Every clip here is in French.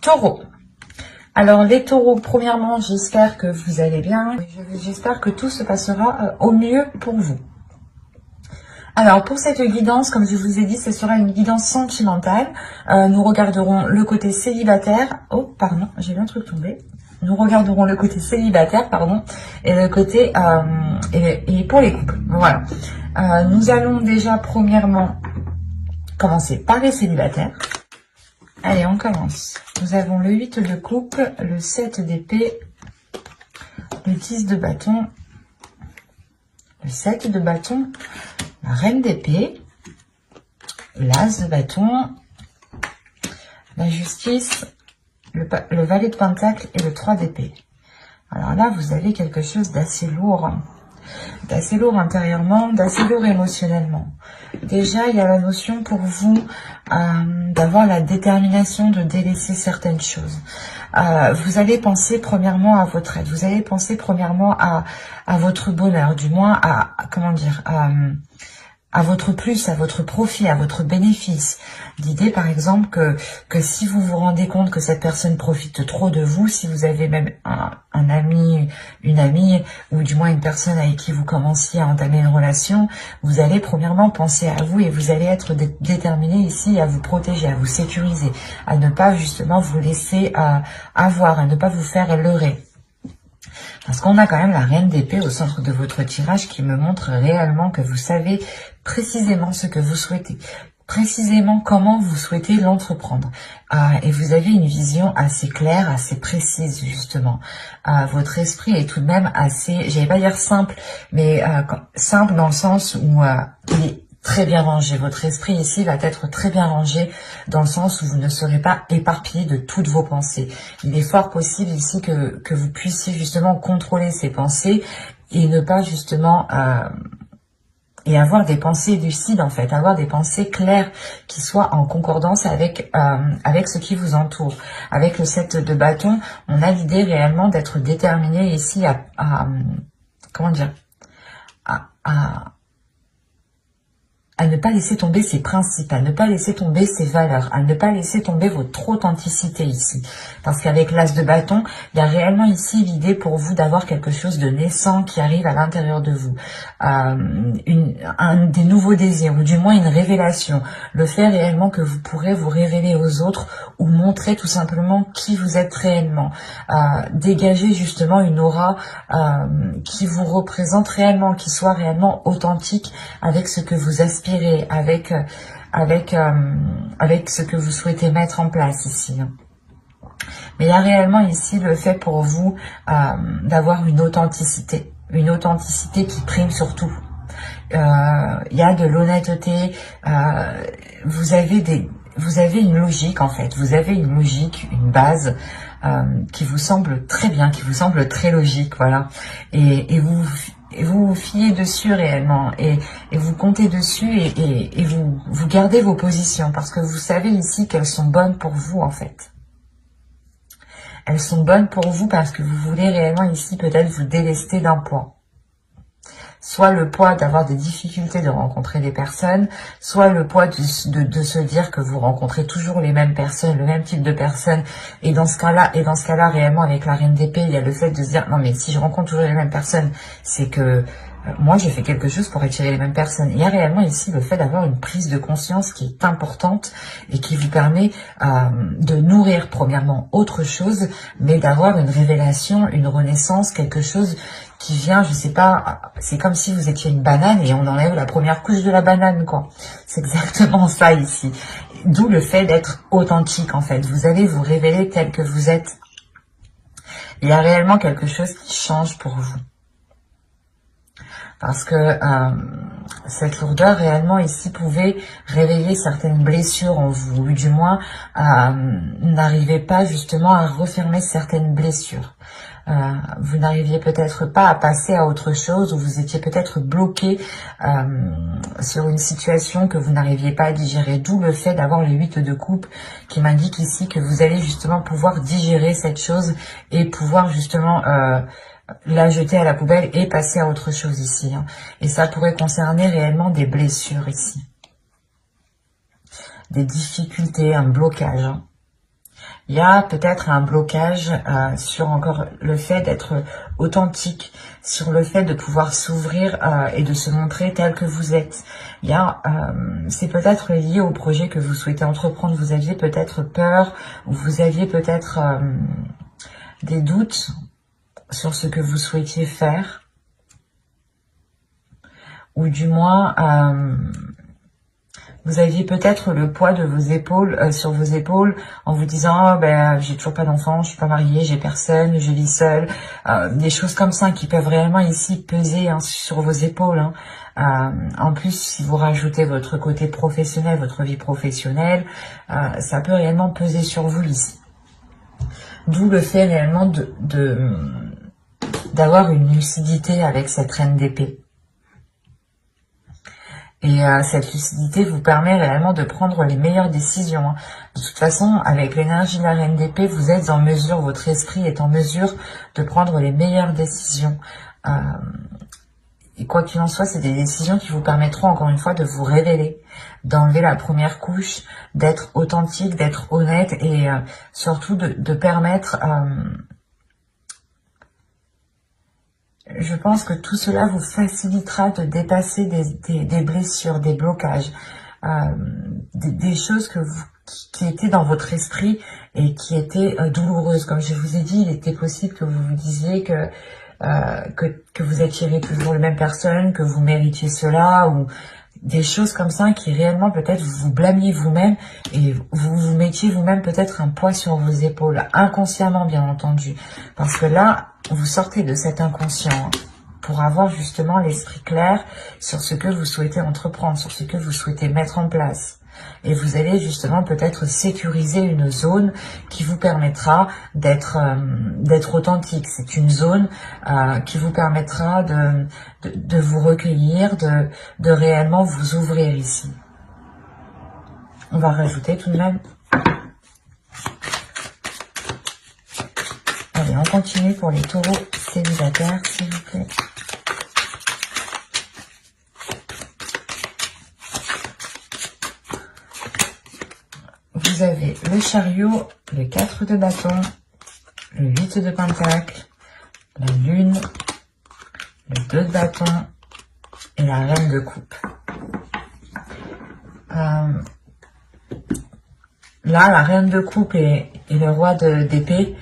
Taureau. Alors les taureaux, premièrement, j'espère que vous allez bien. J'espère que tout se passera au mieux pour vous. Alors pour cette guidance, comme je vous ai dit, ce sera une guidance sentimentale. Nous regarderons le côté célibataire. Oh, pardon, j'ai vu un truc tomber. Nous regarderons le côté célibataire, pardon, et le côté et pour les couples. Voilà. Nous allons déjà premièrement commencer par les célibataires. Allez, on commence. Nous avons le 8 de coupe, le 7 d'épée, le 10 de bâton, le 7 de bâton, la reine d'épée, l'as de bâton, la justice, le valet de pentacle et le 3 d'épée. Alors là, vous avez quelque chose d'assez lourd. D'assez lourd intérieurement, d'assez lourd émotionnellement. Déjà, il y a la notion pour vous d'avoir la détermination de délaisser certaines choses. Vous allez penser premièrement à votre aide, vous allez penser premièrement à votre bonheur, du moins comment dire, à votre plus, à votre profit, à votre bénéfice. L'idée, par exemple, que si vous vous rendez compte que cette personne profite trop de vous, si vous avez même un ami, une amie, ou du moins une personne avec qui vous commenciez à entamer une relation, vous allez premièrement penser à vous et vous allez être déterminé ici à vous protéger, à vous sécuriser, à ne pas justement vous laisser avoir, à ne pas vous faire leurrer. Parce qu'on a quand même la reine d'épée au centre de votre tirage qui me montre réellement que vous savez précisément ce que vous souhaitez, précisément comment vous souhaitez l'entreprendre. Et vous avez une vision assez claire, assez précise justement. Votre esprit est tout de même assez, j'allais pas dire simple, mais simple dans le sens où il est très bien rangé. Votre esprit ici va être très bien rangé dans le sens où vous ne serez pas éparpillé de toutes vos pensées. Il est fort possible ici que vous puissiez justement contrôler ces pensées et ne pas justement... et avoir des pensées lucides en fait, avoir des pensées claires qui soient en concordance avec ce qui vous entoure. Avec le 7 de bâton, on a l'idée réellement d'être déterminé ici comment dire, à ne pas laisser tomber ses principes, à ne pas laisser tomber ses valeurs, à ne pas laisser tomber votre authenticité ici. Parce qu'avec l'as de bâton, il y a réellement ici l'idée pour vous d'avoir quelque chose de naissant qui arrive à l'intérieur de vous. Des nouveaux désirs, ou du moins une révélation. Le fait réellement que vous pourrez vous révéler aux autres ou montrer tout simplement qui vous êtes réellement. Dégager justement une aura qui vous représente réellement, qui soit réellement authentique avec ce que vous aspirez, avec ce que vous souhaitez mettre en place ici. Mais il y a réellement ici le fait pour vous d'avoir une authenticité qui prime sur tout. Il y a de l'honnêteté, vous avez une logique en fait, vous avez une logique, une base qui vous semble très bien, qui vous semble très logique, voilà. Et vous vous fiez dessus réellement et vous comptez dessus et vous gardez vos positions parce que vous savez ici qu'elles sont bonnes pour vous en fait. Elles sont bonnes pour vous parce que vous voulez réellement ici peut-être vous délester d'un poids. Soit le poids d'avoir des difficultés de rencontrer des personnes, soit le poids de se dire que vous rencontrez toujours les mêmes personnes, le même type de personnes. Et dans ce cas-là, réellement, avec la reine d'épée, il y a le fait de se dire, non mais si je rencontre toujours les mêmes personnes, c'est que moi, j'ai fait quelque chose pour attirer les mêmes personnes. Il y a réellement ici le fait d'avoir une prise de conscience qui est importante et qui vous permet de nourrir premièrement autre chose, mais d'avoir une révélation, une renaissance, quelque chose qui vient, je sais pas, c'est comme si vous étiez une banane et on enlève la première couche de la banane, quoi. C'est exactement ça ici. D'où le fait d'être authentique, en fait. Vous allez vous révéler tel que vous êtes. Il y a réellement quelque chose qui change pour vous. Parce que cette lourdeur réellement ici pouvait réveiller certaines blessures en vous, ou du moins n'arrivez pas justement à refermer certaines blessures. Vous n'arriviez peut-être pas à passer à autre chose, ou vous étiez peut-être bloqué sur une situation que vous n'arriviez pas à digérer, d'où le fait d'avoir les 8 de coupe qui m'indique ici que vous allez justement pouvoir digérer cette chose et pouvoir justement la jeter à la poubelle et passer à autre chose ici. Et ça pourrait concerner réellement des blessures ici. Des difficultés, un blocage. Il y a peut-être un blocage sur encore le fait d'être authentique, sur le fait de pouvoir s'ouvrir et de se montrer tel que vous êtes. Il y a, c'est peut-être lié au projet que vous souhaitez entreprendre. Vous aviez peut-être peur, ou vous aviez peut-être des doutes sur ce que vous souhaitiez faire, ou du moins vous aviez peut-être le poids de vos épaules sur vos épaules en vous disant oh, ben j'ai toujours pas d'enfant, je suis pas mariée, j'ai personne, je vis seule, des choses comme ça qui peuvent réellement ici peser sur vos épaules. En plus, si vous rajoutez votre côté professionnel, votre vie professionnelle, ça peut réellement peser sur vous ici. D'où le fait réellement d'avoir une lucidité avec cette reine d'épée. Et cette lucidité vous permet réellement de prendre les meilleures décisions. De toute façon, avec l'énergie de la reine d'épée, vous êtes en mesure, votre esprit est en mesure de prendre les meilleures décisions. Et quoi qu'il en soit, c'est des décisions qui vous permettront encore une fois de vous révéler, d'enlever la première couche, d'être authentique, d'être honnête et surtout de permettre... je pense que tout cela vous facilitera de dépasser des blessures, des blocages, des choses qui étaient dans votre esprit et qui étaient douloureuses. Comme je vous ai dit, il était possible que vous vous disiez que vous attirez toujours les mêmes personnes, que vous méritiez cela, ou des choses comme ça qui réellement peut-être vous blâmiez vous-même et vous vous mettiez vous-même peut-être un poids sur vos épaules, inconsciemment bien entendu. Parce que là, vous sortez de cet inconscient pour avoir justement l'esprit clair sur ce que vous souhaitez entreprendre, sur ce que vous souhaitez mettre en place. Et vous allez justement peut-être sécuriser une zone qui vous permettra d'être authentique. C'est une zone qui vous permettra de vous recueillir, de réellement vous ouvrir ici. On va rajouter tout de même. Allez, on continue pour les taureaux célibataires, s'il vous plaît. Vous avez le chariot, le 4 de bâton, le 8 de pentacle, la lune, le 2 de bâton et la reine de coupe. Là, la reine de coupe et le roi d'épée,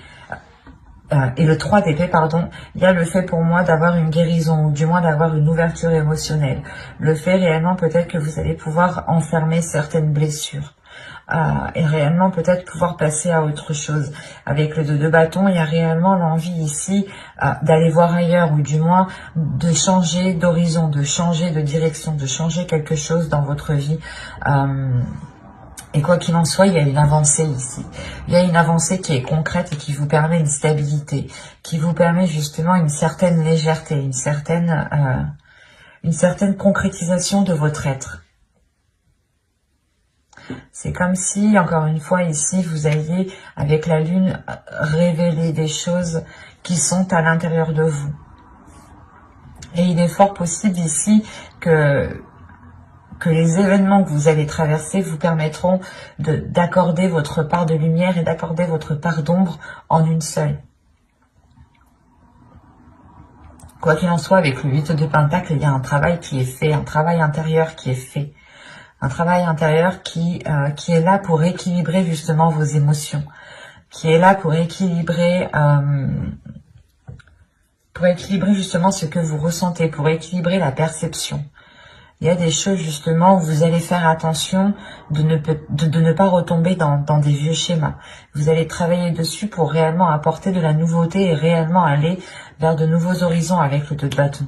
et le 3 d'épée, pardon, il y a le fait pour moi d'avoir une guérison, ou du moins d'avoir une ouverture émotionnelle. Le fait réellement peut-être que vous allez pouvoir enfermer certaines blessures. Et réellement peut-être pouvoir passer à autre chose. Avec le 2 de bâton, il y a réellement l'envie ici d'aller voir ailleurs, ou du moins de changer d'horizon, de changer de direction, de changer quelque chose dans votre vie. Et quoi qu'il en soit, il y a une avancée ici. Il y a une avancée qui est concrète et qui vous permet une stabilité, qui vous permet justement une certaine légèreté, une certaine concrétisation de votre être. C'est comme si, encore une fois, ici, vous alliez, avec la lune, révéler des choses qui sont à l'intérieur de vous. Et il est fort possible ici que les événements que vous allez traverser vous permettront d'accorder votre part de lumière et d'accorder votre part d'ombre en une seule. Quoi qu'il en soit, avec le 8 de pentacle, il y a un travail qui est fait, un travail intérieur qui est fait. Un travail intérieur qui est là pour équilibrer justement vos émotions, qui est là pour équilibrer justement ce que vous ressentez, pour équilibrer la perception. Il y a des choses justement où vous allez faire attention de ne pas retomber dans des vieux schémas. Vous allez travailler dessus pour réellement apporter de la nouveauté et réellement aller vers de nouveaux horizons avec le 2 de bâton.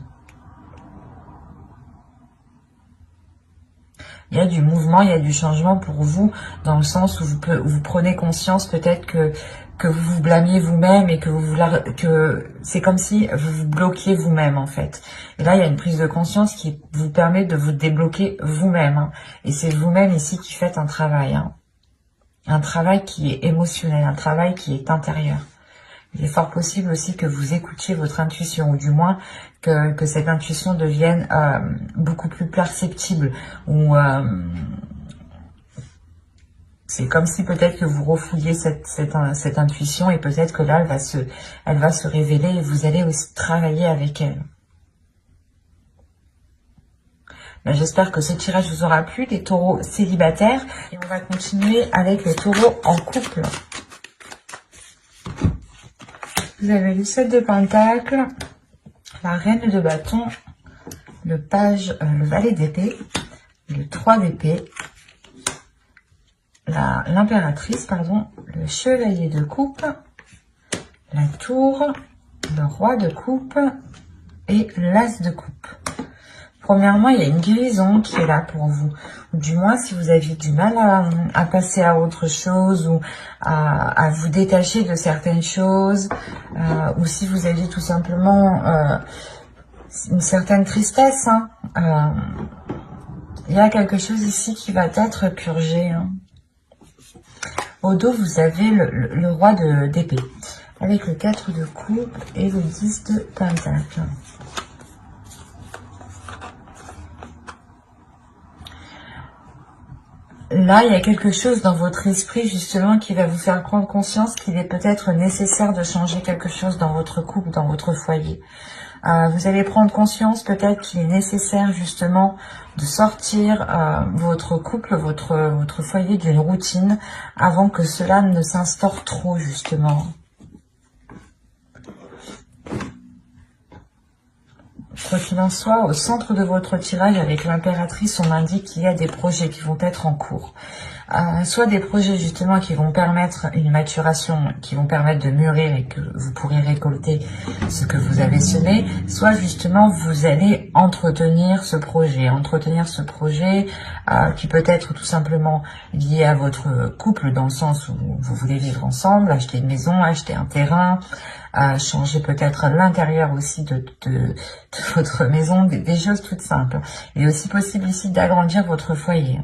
Il y a du mouvement, il y a du changement pour vous, dans le sens où vous prenez conscience peut-être que vous vous blâmiez vous-même et que c'est comme si vous vous bloquiez vous-même en fait. Et là, il y a une prise de conscience qui vous permet de vous débloquer vous-même. Et c'est vous-même ici qui faites un travail. Un travail qui est émotionnel, un travail qui est intérieur. Il est fort possible aussi que vous écoutiez votre intuition, ou du moins que cette intuition devienne beaucoup plus perceptible, ou C'est comme si peut-être que vous refouliez cette intuition et peut-être que là, elle va se révéler et vous allez aussi travailler avec elle. Ben, j'espère que ce tirage vous aura plu, les taureaux célibataires. Et on va continuer avec les taureaux en couple. Vous avez le 7 de Pentacle, la Reine de Bâton, le Valet d'épée, le 3 d'épée, l'impératrice, pardon, le Chevalier de coupe, la Tour, le Roi de coupe et l'As de coupe. Premièrement, il y a une guérison qui est là pour vous. Ou du moins, si vous aviez du mal à passer à autre chose ou à vous détacher de certaines choses, ou si vous aviez tout simplement une certaine tristesse, il y a quelque chose ici qui va être purgé. Au dos, vous avez le Roi d'épée, avec le 4 de coupe et le 10 de Pentacle. Là, il y a quelque chose dans votre esprit, justement, qui va vous faire prendre conscience qu'il est peut-être nécessaire de changer quelque chose dans votre couple, dans votre foyer. Vous allez prendre conscience peut-être qu'il est nécessaire, justement, de sortir votre couple, votre foyer d'une routine avant que cela ne s'instaure trop, justement. Quoi qu'il en soit, au centre de votre tirage avec l'impératrice, on indique qu'il y a des projets qui vont être en cours. Soit des projets justement qui vont permettre une maturation, qui vont permettre de mûrir et que vous pourrez récolter ce que vous avez semé, soit justement vous allez entretenir ce projet qui peut être tout simplement lié à votre couple dans le sens où vous voulez vivre ensemble, acheter une maison, acheter un terrain, changer peut-être l'intérieur aussi de votre maison, des choses toutes simples. Il est aussi possible ici d'agrandir votre foyer.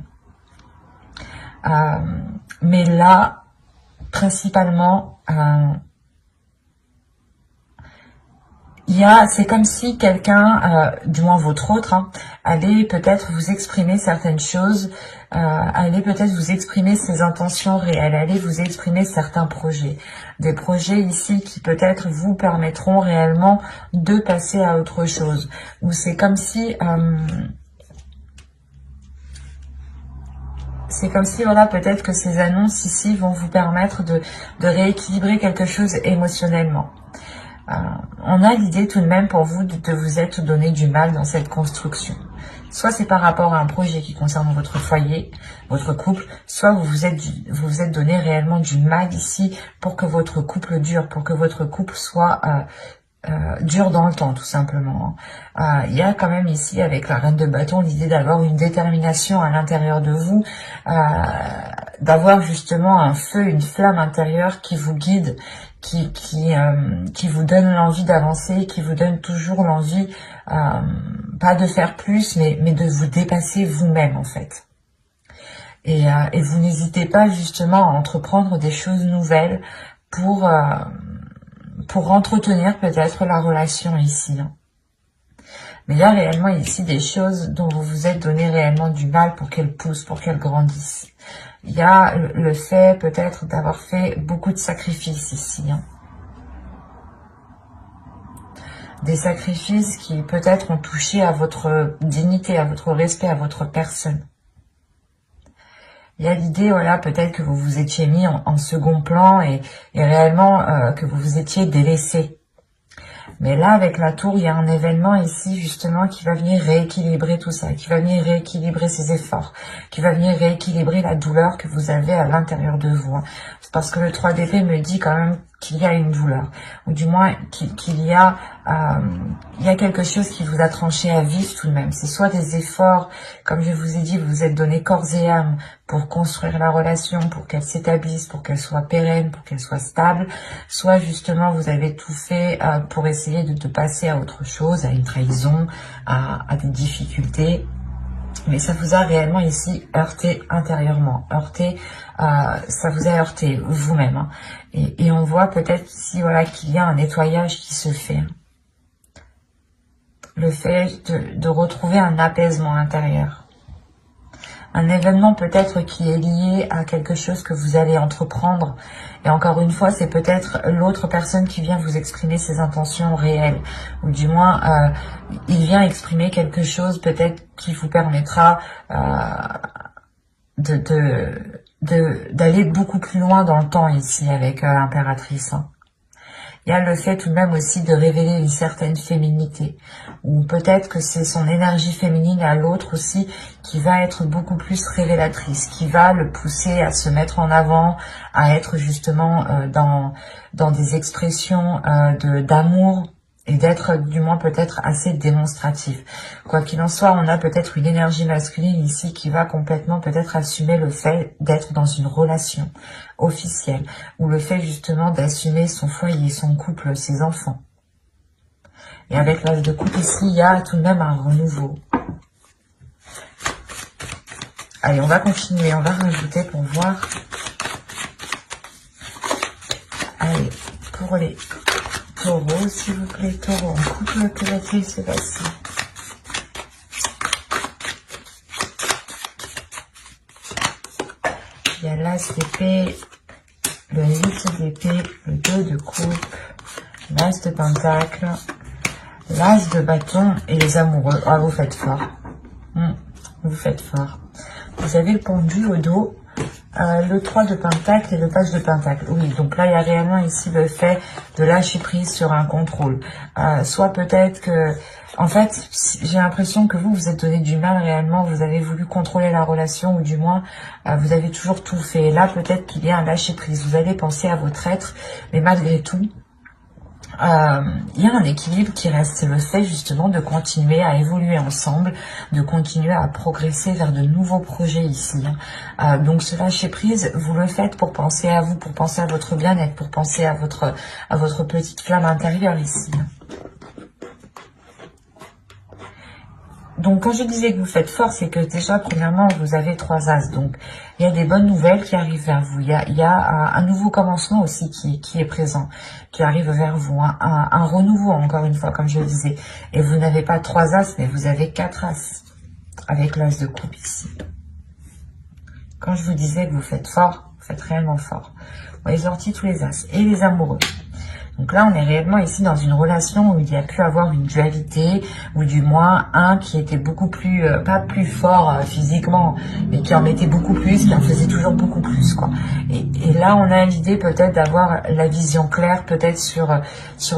Mais là, principalement, c'est comme si quelqu'un, du moins votre autre, allait peut-être vous exprimer certaines choses, allait peut-être vous exprimer ses intentions réelles, allait vous exprimer certains projets. Des projets ici qui peut-être vous permettront réellement de passer à autre chose. Ou c'est comme si... voilà, peut-être que ces annonces ici vont vous permettre de rééquilibrer quelque chose émotionnellement. On a l'idée tout de même pour vous de vous être donné du mal dans cette construction. Soit c'est par rapport à un projet qui concerne votre foyer, votre couple, soit vous vous êtes donné réellement du mal ici pour que votre couple dure, pour que votre couple soit dure dans le temps, tout simplement. Il y a quand même ici, avec la Reine de Bâton, l'idée d'avoir une détermination à l'intérieur de vous, d'avoir justement un feu, une flamme intérieure qui vous guide, qui vous donne l'envie d'avancer, qui vous donne toujours l'envie, pas de faire plus, mais de vous dépasser vous-même, en fait. Et vous n'hésitez pas justement à entreprendre des choses nouvelles pour entretenir peut-être la relation ici. Mais il y a réellement ici des choses dont vous vous êtes donné réellement du mal pour qu'elles poussent, pour qu'elles grandissent. Il y a le fait peut-être d'avoir fait beaucoup de sacrifices ici. Des sacrifices qui peut-être ont touché à votre dignité, à votre respect, à votre personne. Il y a l'idée, voilà, peut-être que vous vous étiez mis en second plan et réellement que vous vous étiez délaissé. Mais là, avec la tour, il y a un événement ici, justement, qui va venir rééquilibrer tout ça, qui va venir rééquilibrer ses efforts, qui va venir rééquilibrer la douleur que vous avez à l'intérieur de vous. C'est parce que le 3 d'épée me dit quand même qu'il y a une douleur, ou du moins qu'il y a quelque chose qui vous a tranché à vif tout de même. C'est soit des efforts, comme je vous ai dit, vous vous êtes donné corps et âme pour construire la relation, pour qu'elle s'établisse, pour qu'elle soit pérenne, pour qu'elle soit stable, soit justement vous avez tout fait pour essayer de passer à autre chose, à une trahison, à des difficultés. Mais ça vous a réellement ici heurté intérieurement, ça vous a heurté vous-même. Et on voit peut-être ici, voilà, qu'il y a un nettoyage qui se fait. Le fait de retrouver un apaisement intérieur. un événement peut-être qui est lié à quelque chose que vous allez entreprendre. Et encore une fois, c'est peut-être l'autre personne qui vient vous exprimer ses intentions réelles. Ou du moins, il vient exprimer quelque chose peut-être qui vous permettra d'aller beaucoup plus loin dans le temps ici avec l'impératrice. Il y a le fait tout de même aussi de révéler une certaine féminité, ou peut-être que c'est son énergie féminine à l'autre aussi qui va être beaucoup plus révélatrice, qui va le pousser à se mettre en avant, à être justement dans des expressions d'amour, et d'être du moins peut-être assez démonstratif. Quoi qu'il en soit, on a peut-être une énergie masculine ici qui va complètement peut-être assumer le fait d'être dans une relation officielle, ou le fait justement d'assumer son foyer, son couple, ses enfants. Et avec l'âge de coupe ici, il y a tout de même un renouveau. Allez, on va continuer, on va rajouter pour voir. Allez, pour les taureaux, s'il vous plaît, taureau en couple, que va-t-il se passer? Il y a l'as d'épée, le 8 d'épée, le 2 de coupe, l'as de pentacle, l'as de bâton et les amoureux. Ah, vous faites fort. Vous faites fort. Vous avez le pendu au dos, le 3 de pentacle et le page de pentacle. Oui, donc là, il y a réellement ici le fait de lâcher prise sur un contrôle. Soit peut-être que... En fait, j'ai l'impression que vous êtes donné du mal réellement, vous avez voulu contrôler la relation, ou du moins, vous avez toujours tout fait. Et là, peut-être qu'il y a un lâcher prise. Vous allez penser à votre être, mais malgré tout, il y a un équilibre qui reste, c'est le fait justement de continuer à évoluer ensemble, de continuer à progresser vers de nouveaux projets ici. Donc ce lâcher prise, vous le faites pour penser à vous, pour penser à votre bien-être, pour penser à votre petite flamme intérieure ici. Donc, quand je disais que vous faites fort, c'est que déjà, premièrement, vous avez 3 as. Donc, il y a des bonnes nouvelles qui arrivent vers vous. Il y a un nouveau commencement aussi qui est présent, qui arrive vers vous. Un renouveau, encore une fois, comme je le disais. Et vous n'avez pas 3 as, mais vous avez 4 as. Avec l'as de coupe ici. Quand je vous disais que vous faites fort, vous faites réellement fort. Vous avez sorti tous les as. Et les amoureux. Donc là, on est réellement ici dans une relation où il y a pu avoir une dualité, ou du moins un qui était beaucoup plus, pas plus fort physiquement, mais qui en mettait beaucoup plus, qui en faisait toujours beaucoup plus, quoi. Et là, on a l'idée peut-être d'avoir la vision claire, peut-être sur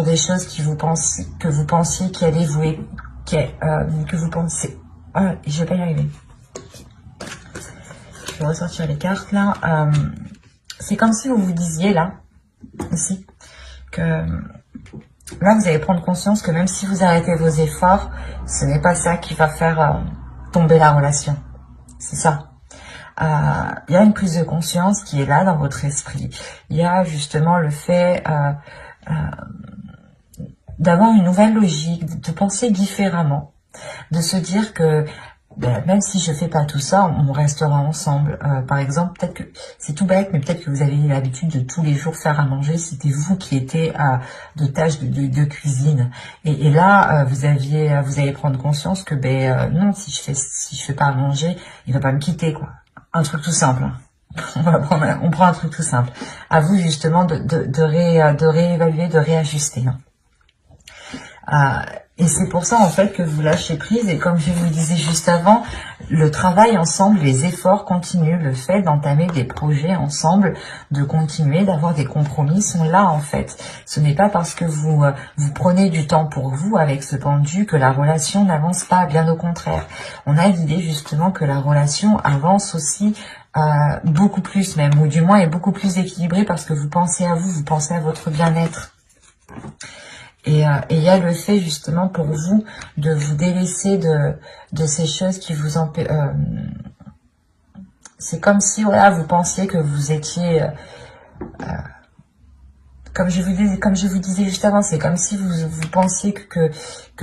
des choses que vous pensiez qui allaient vous, que vous pensez. Ah, je vais pas y arriver. Je vais ressortir les cartes là. C'est comme si vous vous disiez là, ici. Que là, vous allez prendre conscience que même si vous arrêtez vos efforts, ce n'est pas ça qui va faire tomber la relation. C'est ça. Il y a une prise de conscience qui est là dans votre esprit. Il y a justement le fait d'avoir une nouvelle logique, de penser différemment, de se dire que même si je fais pas tout ça, on restera ensemble. Par exemple, peut-être que c'est tout bête, mais peut-être que vous avez l'habitude de tous les jours faire à manger. C'était vous qui étiez de tâches de cuisine. Et là, vous allez prendre conscience que non, si je fais pas à manger, il va pas me quitter, quoi. Un truc tout simple. On prend un truc tout simple. À vous justement de réévaluer, de réajuster. Et c'est pour ça en fait que vous lâchez prise, et comme je vous le disais juste avant, le travail ensemble, les efforts continuent, le fait d'entamer des projets ensemble, de continuer, d'avoir des compromis sont là en fait. Ce n'est pas parce que vous prenez du temps pour vous avec ce pendu que la relation n'avance pas, bien au contraire. On a l'idée justement que la relation avance aussi beaucoup plus même, ou du moins est beaucoup plus équilibrée parce que vous pensez à vous, vous pensez à votre bien-être. Et il y a le fait justement pour vous de vous délaisser de ces choses qui vous empêchent. C'est comme si voilà, vous pensiez que vous étiez... comme je vous disais juste avant, c'est comme si vous pensiez que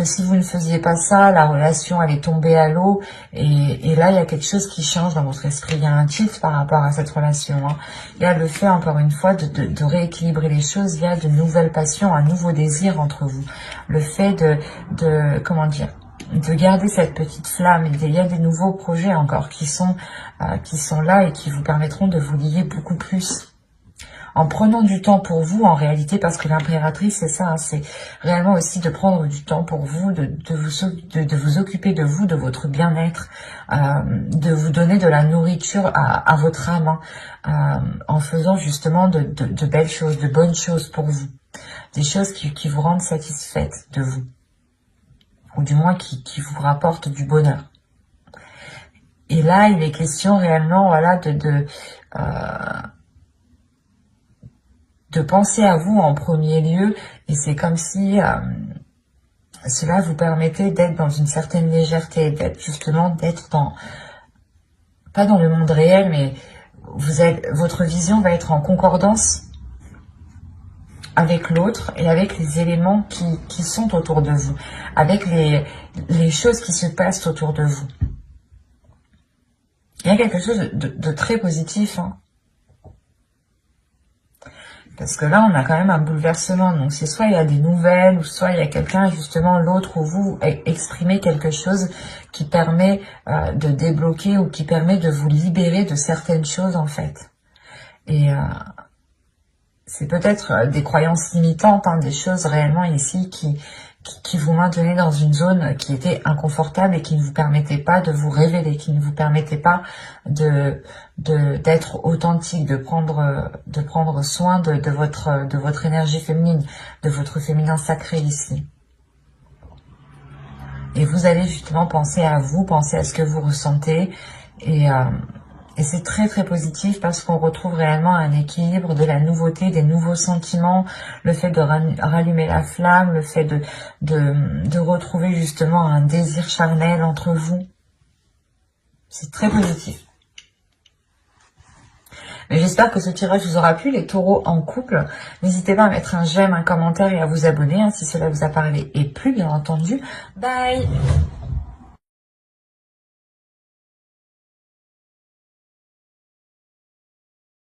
si vous ne faisiez pas ça, la relation allait tomber à l'eau. Et là, il y a quelque chose qui change dans votre esprit. Il y a un tilt par rapport à cette relation. Il y a le fait, encore une fois, de rééquilibrer les choses. Il y a de nouvelles passions, un nouveau désir entre vous. Le fait comment dire, de garder cette petite flamme. Il y a des nouveaux projets encore qui sont là et qui vous permettront de vous lier beaucoup plus. En prenant du temps pour vous, en réalité, parce que l'impératrice, c'est ça, hein, c'est réellement aussi de prendre du temps pour vous, de vous occuper de vous, de votre bien-être, de vous donner de la nourriture à votre âme, hein, en faisant justement de belles choses, de bonnes choses pour vous. Des choses qui vous rendent satisfaite de vous. Ou du moins qui vous rapportent du bonheur. Et là, il est question réellement, voilà, de penser à vous en premier lieu, et c'est comme si cela vous permettait d'être dans une certaine légèreté, d'être dans, pas dans le monde réel, mais votre vision va être en concordance avec l'autre et avec les éléments qui sont autour de vous, avec les choses qui se passent autour de vous. Il y a quelque chose de très positif, hein. Parce que là, on a quand même un bouleversement. Donc, c'est soit il y a des nouvelles, ou soit il y a quelqu'un, justement, l'autre, ou vous exprimez quelque chose qui permet de débloquer ou qui permet de vous libérer de certaines choses, en fait. Et c'est peut-être des croyances limitantes, hein, des choses réellement ici qui vous maintenaient dans une zone qui était inconfortable et qui ne vous permettait pas de vous révéler, qui ne vous permettait pas d'être authentique, de prendre soin de votre énergie féminine, de votre féminin sacré ici. Et vous allez justement penser à vous, penser à ce que vous ressentez, et c'est très très positif parce qu'on retrouve réellement un équilibre, de la nouveauté, des nouveaux sentiments, le fait de rallumer la flamme, le fait de retrouver justement un désir charnel entre vous. C'est très positif. Mais j'espère que ce tirage vous aura plu, les taureaux en couple. N'hésitez pas à mettre un j'aime, un commentaire et à vous abonner, hein, si cela vous a parlé et plu, bien entendu. Bye!